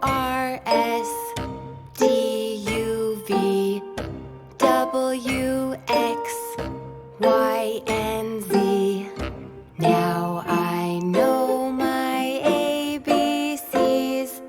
R, S, T, U, V, W, X, Y, and Z. Now I know my ABCs.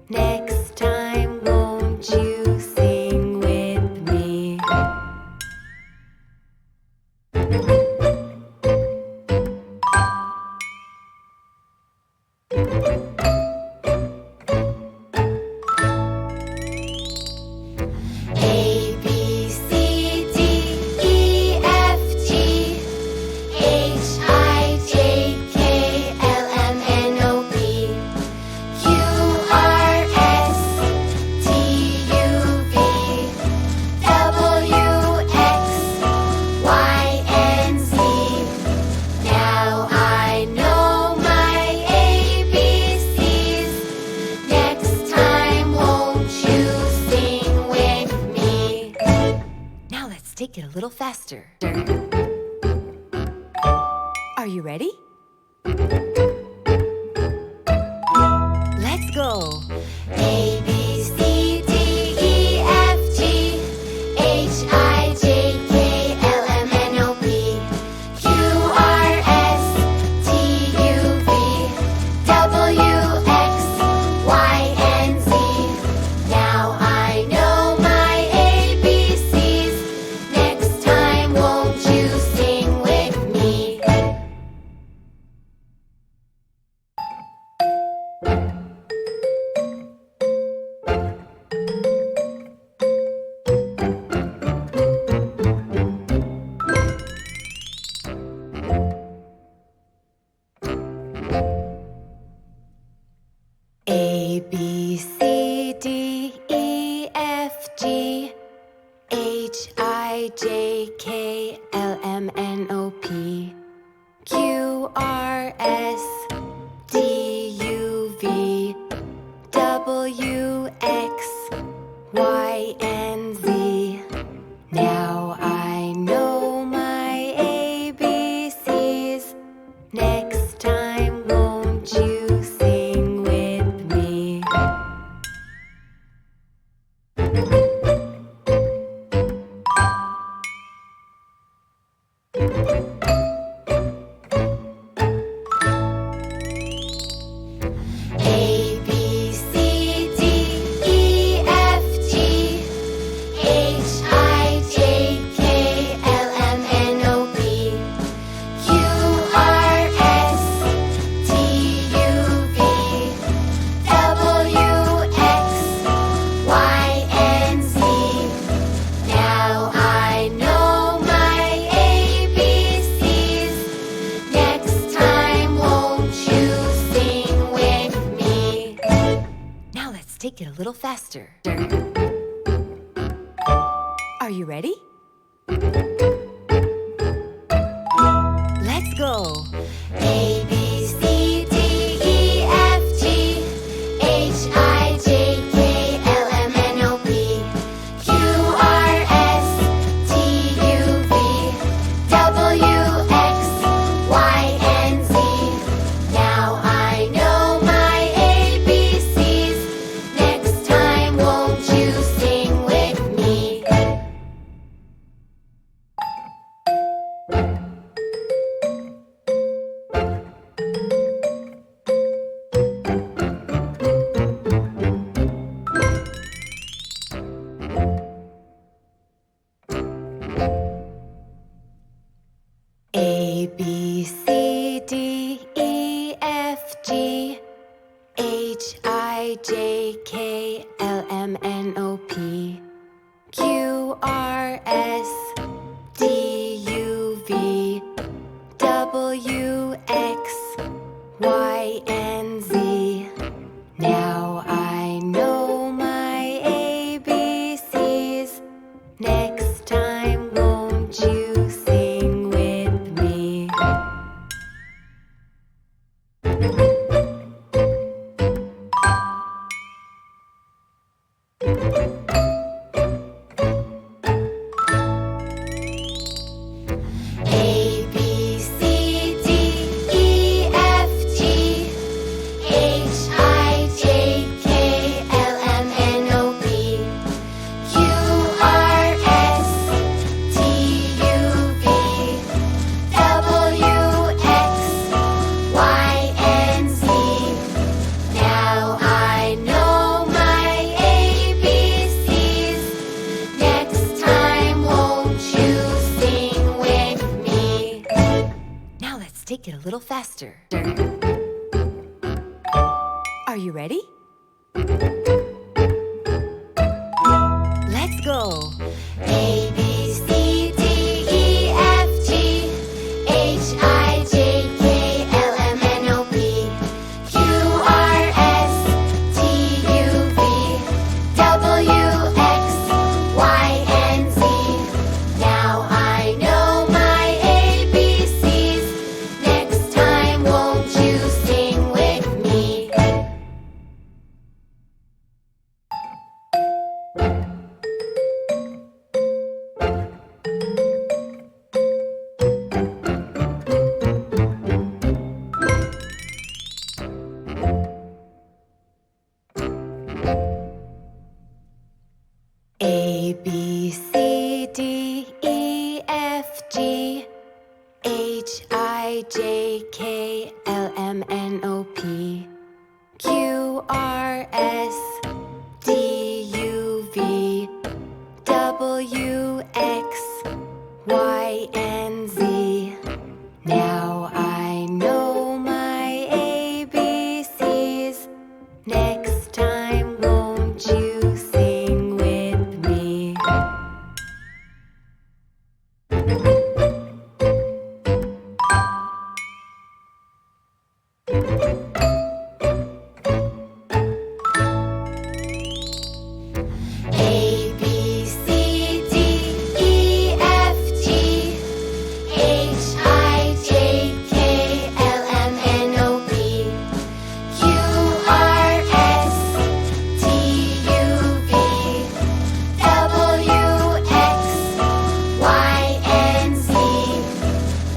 Next time, won't you sing with me? A, B, C, D, E, F, G, H, I, J, K, L, M, N, O, P, Q, R, S, T, U, V, W, X, Y, and Z. Now I know my ABCs. Next time, won't you sing with me? Now let's take it a little faster. Are you ready? Let's go. A, B, C, D, E, F, G, H, I, J, K, L, M, N, O, P, Q, R, S, T, U, V, W, X, Y, and Z. Now I know my ABCs. Next time, won't you sing with me? A, B, C, D, E, F, G, H, I, J, K, L, M, N, O, P, Q, R, S, T, U, V, W, X, Y, and Z. Now I know my ABCs. Next time, won't you sing with me? A, B, C, D, E, F, G, H, I, J, K, L, M, N, O, P, Q, R, S, T, U, V, W, X, Y, and Z. Now I know my ABCs. Next time, won't you sing with me? Now let's take it a little faster. Are you ready? Let's go. A, B, C, D, E, F, G, H, I, J, K, L, M, N, O, P, Q, R, S, T, U, V, W, X, Y, and Z. Now I know my ABCs. Next time, won't you sing with me? A, B, C, D, E, F, G, H, I, J, K, L, M, N, O, P, Q, R, S, T, U, V, W, X, Y, and Z. Now I know my ABCs. Next time, won't you sing with me? it a little faster. Are you ready? Let's go. A, B, C, D, E, F, G, H, I, J, K, L, M, N, O, P, Q, R, S, T, U, V, W, X, Y, and Z. Now I know my ABCs. Next time, won't you sing with me? A, B, C, D, E, F, G, H, I, J, K, L, M, N, O, P, Q, R, S, T, U, V, W, X, Y, and Z. Now I know my ABCs. Next time, won't you sing with me? A, B, C, D, E, F, G, H, I, J, K, L, M, N, O, P, Q, R, S, T, U, V, W, X, Y, and Z.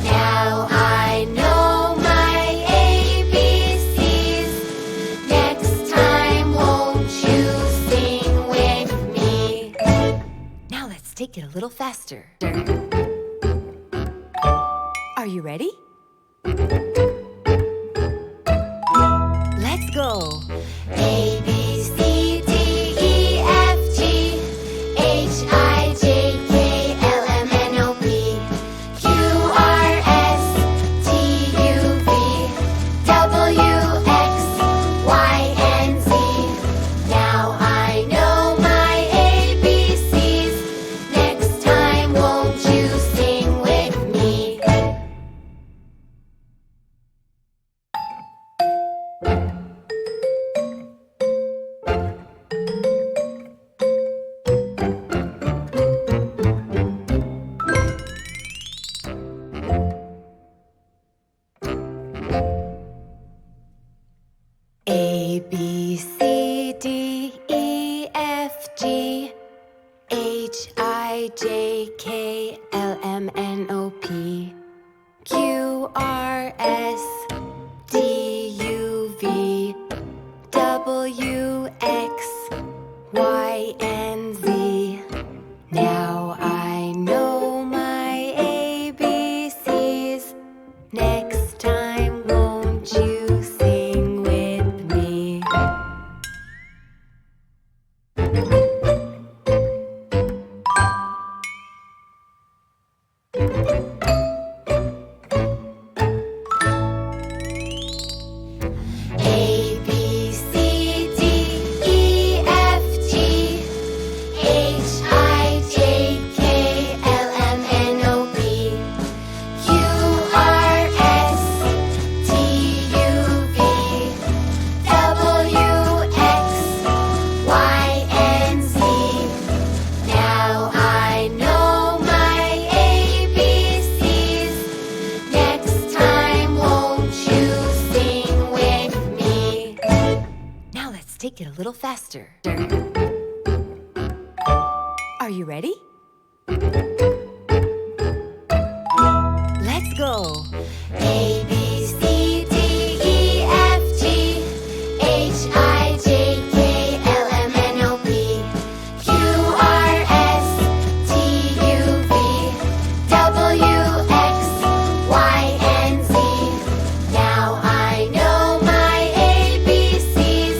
Now I know my ABCs. Next time, won't you sing with me? Now let's take it a little faster. Are you ready? Let's go. A, B, C, D, E, F, G, H, I, J, K, L, M, N, O, P, Q, R, S, T, U, V, W, X, Y, and Z. Now I know my ABCs. Next time, won't you sing with me? A, B, C, D, E, F, G, H, I, J, K, L, M, N, O, P, Q, R, S, D, U, V, W, X, Y, and Z. Now I know my ABCs. Next time, won't you sing with me? A, B, C, D, E, F, G, H, I, J, K, L, M, N, O, P, Q, R, S, T, U, V, W, X, Y, and Z. Now I know my ABCs. Next time, won't you sing with me? Now let's take it a little faster. Are you ready? Let's go. A, B, C, D, E, F, G, H, I, J, K, L, M, N, O, P, Q, R, S, T, U, V, W, X, Y, and Z. Now I know my ABCs.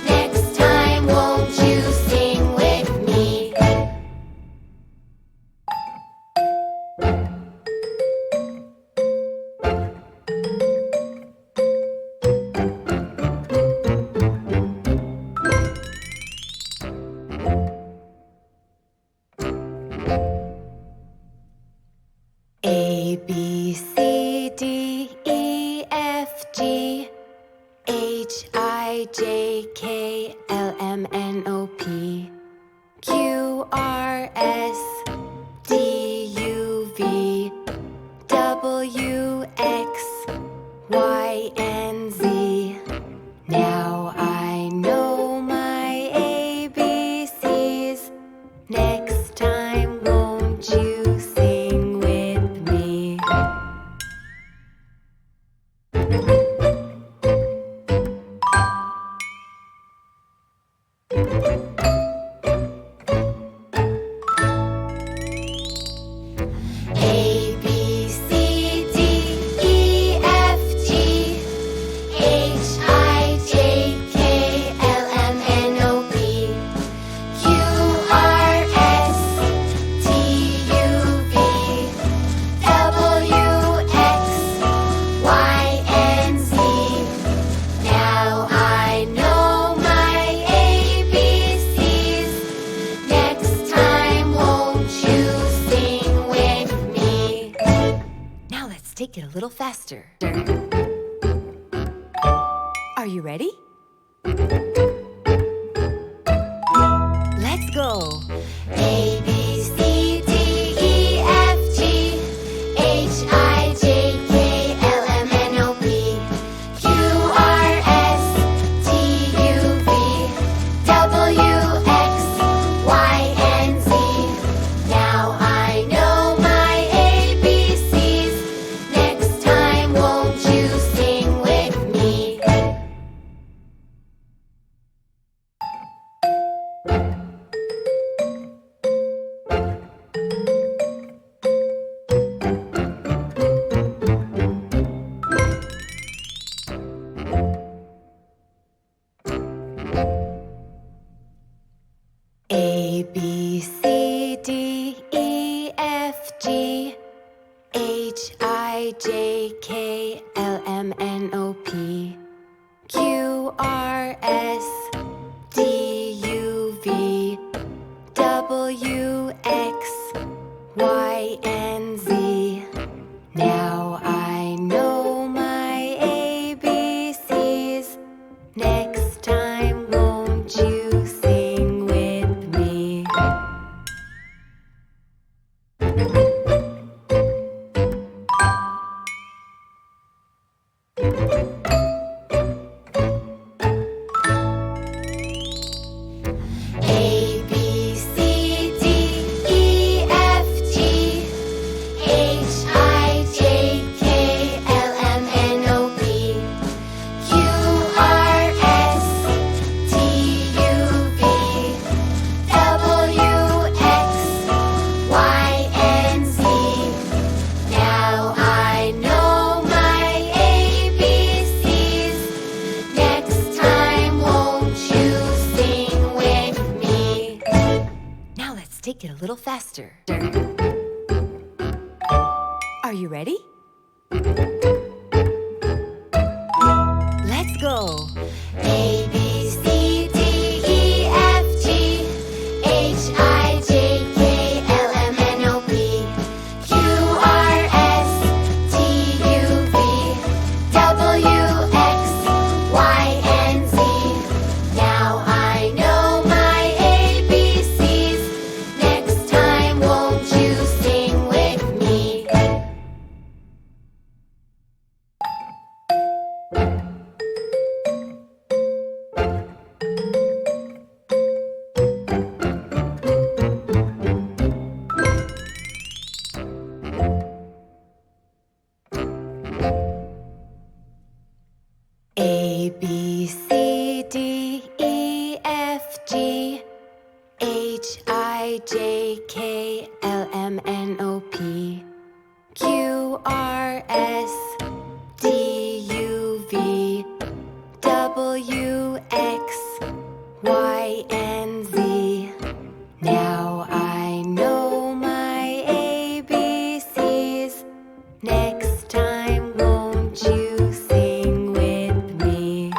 Next time, won't you sing with me? J K L M N O P Q R S D U V W X Y and Z. Now I know my ABCs. Next time, won't you sing with me? A, B, C, D, E, F, G, H, I, J, K, L, M, N, O, P, Q, R, S, T, U, V, W, X, Y, and Z. Now I know my ABCs. Next time, won't you sing with me? Now let's take it a little faster. Are you ready? Let's go. A, B, C, D, E, F, G, H, I, J, K, L, M, N, O, P, Q, R, S, T, U, V, W, X, Y, and Z. Now I know my ABCs. Next time, won't you sing with me? A, B, C, D, E, F, G, H, I, J, K, L, M, N, O, P, Q, R, S, D, U, V, W, X, Y, and Z. Now I know my ABCs. Next time, won't you sing with me? A, B, C, D, E, F, G, H, I, J, K, L, M, N, O, P, Q, R, S, T, U, V, W, X, Y, and Z. Now I know my ABCs. Next time, won't you sing with me? Now let's take it a little faster. Are you ready? Let's go. A, B, C, D, E, F, G, H, I, J, K, L, M, N, O, P, Q, R, S, T, U, V, W, X, Y, and Z. Now I know my ABCs. Next time, won't you sing with me? A, B, C, D, E, F, G, H, I, J, K, L, M, N, O, P, Q, R, S, D, U, V, W, X, Y, and Z. Now I know my ABCs. Next time, won't you sing with me?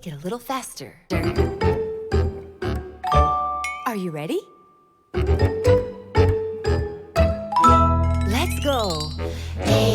it a little faster. Are you ready? Let's go. A